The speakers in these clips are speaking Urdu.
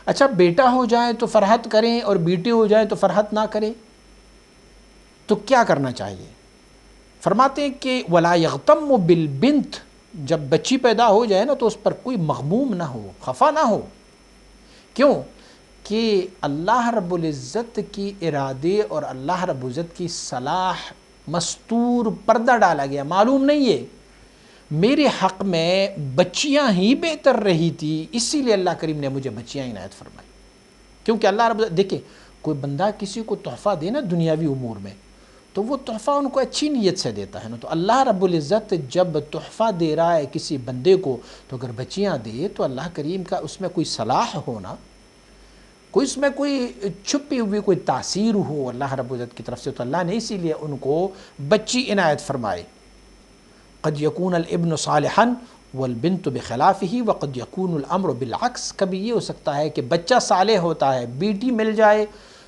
اچھا بیٹا ہو جائے تو فرحت کریں اور بیٹی ہو جائے تو فرحت نہ کریں، تو کیا کرنا چاہیے؟ فرماتے ہیں کہ وَلَا يَغْتَمُّ بِالْبِنْتِ، جب بچی پیدا ہو جائے نا تو اس پر کوئی مغموم نہ ہو، خفا نہ ہو۔ کیوں؟ کہ اللہ رب العزت کی ارادے اور اللہ رب العزت کی صلاح مستور، پردہ ڈالا گیا، معلوم نہیں ہے۔ میرے حق میں بچیاں ہی بہتر رہی تھی، اسی لیے اللہ کریم نے مجھے بچیاں عنایت فرمائی۔ کیونکہ اللہ رب العزت، دیکھیں کوئی بندہ کسی کو تحفہ دے نا دنیاوی امور میں، تو وہ تحفہ ان کو اچھی نیت سے دیتا ہے نا۔ تو اللہ رب العزت جب تحفہ دے رہا ہے کسی بندے کو، تو اگر بچیاں دے تو اللہ کریم کا اس میں کوئی صلاح ہونا، کوئی اس میں کوئی چھپی ہوئی کوئی تاثیر ہو اللہ رب العزت کی طرف سے، تو اللہ نے اسی لیے ان کو بچی عنایت فرمائے۔ قد یکون الابن صالحا والبنت بخلافہ وقد یکون الامر بالعکس، کبھی یہ ہو سکتا ہے کہ بچہ صالح ہوتا ہے، بیٹی مل جائے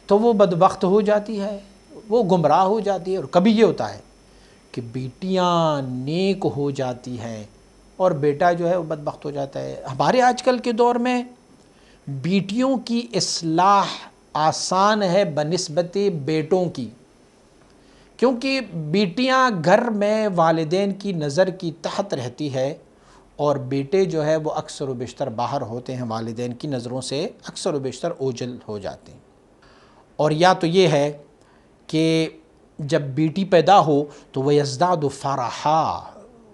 تو وہ بدبخت ہو جاتی ہے، وہ گمراہ ہو جاتی ہے، اور کبھی یہ ہوتا ہے کہ بیٹیاں نیک ہو جاتی ہیں اور بیٹا جو ہے وہ بدبخت ہو جاتا ہے۔ ہمارے آج کل کے دور میں بیٹیوں کی اصلاح آسان ہے بنسبت بیٹوں کی، کیونکہ بیٹیاں گھر میں والدین کی نظر کی تحت رہتی ہے، اور بیٹے جو ہے وہ اکثر و بیشتر باہر ہوتے ہیں، والدین کی نظروں سے اکثر و بیشتر اوجھل ہو جاتے ہیں۔ اور یا تو یہ ہے کہ جب بیٹی پیدا ہو تو وَيَزْدَادُ فَرَحًا،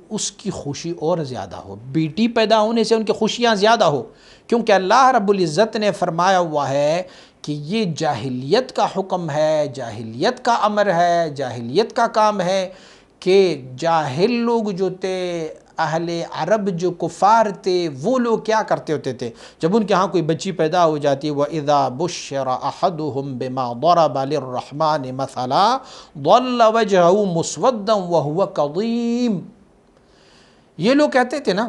اس کی خوشی اور زیادہ ہو، بیٹی پیدا ہونے سے ان کی خوشیاں زیادہ ہو، کیونکہ اللہ رب العزت نے فرمایا ہوا ہے کہ یہ جاہلیت کا حکم ہے، جاہلیت کا امر ہے، جاہلیت کا کام ہے کہ جاہل لوگ جو تھے، اہل عرب جو کفار تھے، وہ لوگ کیا کرتے ہوتے تھے جب ان کے ہاں کوئی بچی پیدا ہو جاتی ہے، وَإِذَا بُشِّرَ أَحَدُهُمْ بِمَا ضَرَبَ لِلرَّحْمَنِ مَثَلًا ظَلَّ وَجْهُهُ مُسْوَدًّا وَهُوَ كَظِيمٌ، یہ لوگ کہتے تھے نا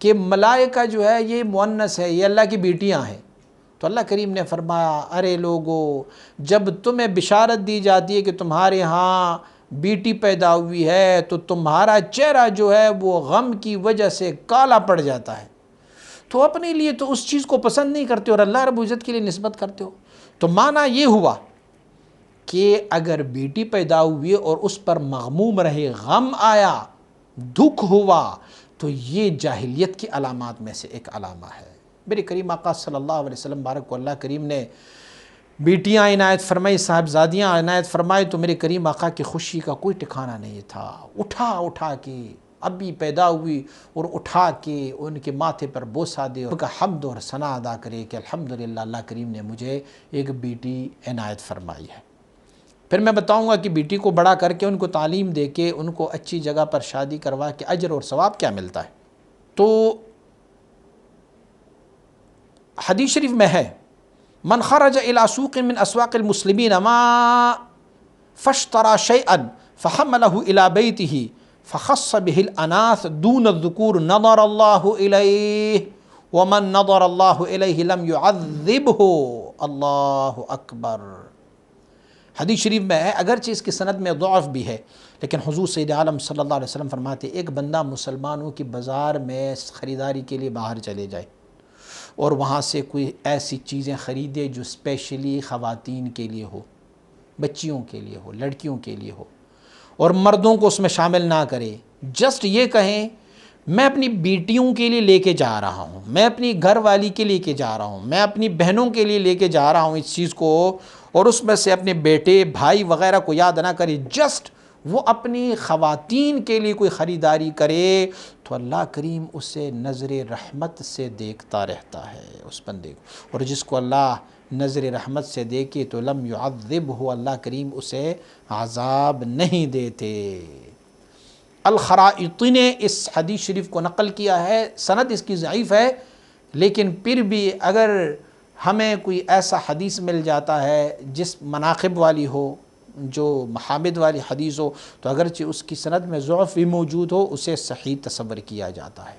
کہ ملائکہ جو ہے یہ مؤنث ہے، یہ اللہ کی بیٹیاں ہیں، تو اللہ کریم نے فرمایا ارے لوگو، جب تمہیں بشارت دی جاتی ہے کہ تمہارے ہاں بیٹی پیدا ہوئی ہے تو تمہارا چہرہ جو ہے وہ غم کی وجہ سے کالا پڑ جاتا ہے، تو اپنے لیے تو اس چیز کو پسند نہیں کرتے اور اللہ رب العزت کے لیے نسبت کرتے ہو۔ تو معنی یہ ہوا کہ اگر بیٹی پیدا ہوئی اور اس پر مغموم رہے، غم آیا، دکھ ہوا، تو یہ جاہلیت کی علامات میں سے ایک علامہ ہے۔ میرے کریم آقا صلی اللہ علیہ وسلم بارک کو اللہ کریم نے بیٹیاں عنایت فرمائی، صاحبزادیاں عنایت فرمائی، تو میرے کریم آقا کی خوشی کا کوئی ٹھکانہ نہیں تھا، اٹھا کے ابھی پیدا ہوئی اور اٹھا کے ان کے ماتھے پر بوسہ دے، ان کا حمد اور ثنا ادا کرے کہ الحمدللہ اللہ کریم نے مجھے ایک بیٹی عنایت فرمائی ہے۔ پھر میں بتاؤں گا کہ بیٹی کو بڑا کر کے ان کو تعلیم دے کے ان کو اچھی جگہ پر شادی کروا کے اجر اور ثواب کیا ملتا ہے۔ تو حدیث شریف میں ہے من خرج الى سوق من اسواق المسلمین ما فاشترى شيئا فحمله الى بيته فخص به الاناث دون الذكور نظر الله اليه ومن نظر الله اليه لم يعذبه، اللہ اکبر۔ حدیث شریف میں ہے، اگرچہ اس کی سند میں ضعف بھی ہے، لیکن حضور سید عالم صلی اللہ علیہ وسلم فرماتے ایک بندہ مسلمانوں کی بازار میں خریداری کے لیے باہر چلے جائے اور وہاں سے کوئی ایسی چیزیں خریدے جو اسپیشلی خواتین کے لیے ہو، بچیوں کے لیے ہو، لڑکیوں کے لیے ہو، اور مردوں کو اس میں شامل نہ کرے، جسٹ یہ کہیں میں اپنی بیٹیوں کے لیے لے کے جا رہا ہوں، میں اپنی گھر والی کے لے کے جا رہا ہوں، میں اپنی بہنوں کے لیے لے کے جا رہا ہوں اس چیز کو، اور اس میں سے اپنے بیٹے بھائی وغیرہ کو یاد نہ کرے، جسٹ وہ اپنی خواتین کے لیے کوئی خریداری کرے، تو اللہ کریم اسے نظر رحمت سے دیکھتا رہتا ہے اس بندے کو، اور جس کو اللہ نظر رحمت سے دیکھے تو لم يعذبہ، اللہ کریم اسے عذاب نہیں دیتے۔ الخرائطی نے اس حدیث شریف کو نقل کیا ہے، سند اس کی ضعیف ہے، لیکن پھر بھی اگر ہمیں کوئی ایسا حدیث مل جاتا ہے جس مناقب والی ہو، جو محامد والی حدیث ہو، تو اگرچہ اس کی سند میں ضعف بھی موجود ہو، اسے صحیح تصور کیا جاتا ہے۔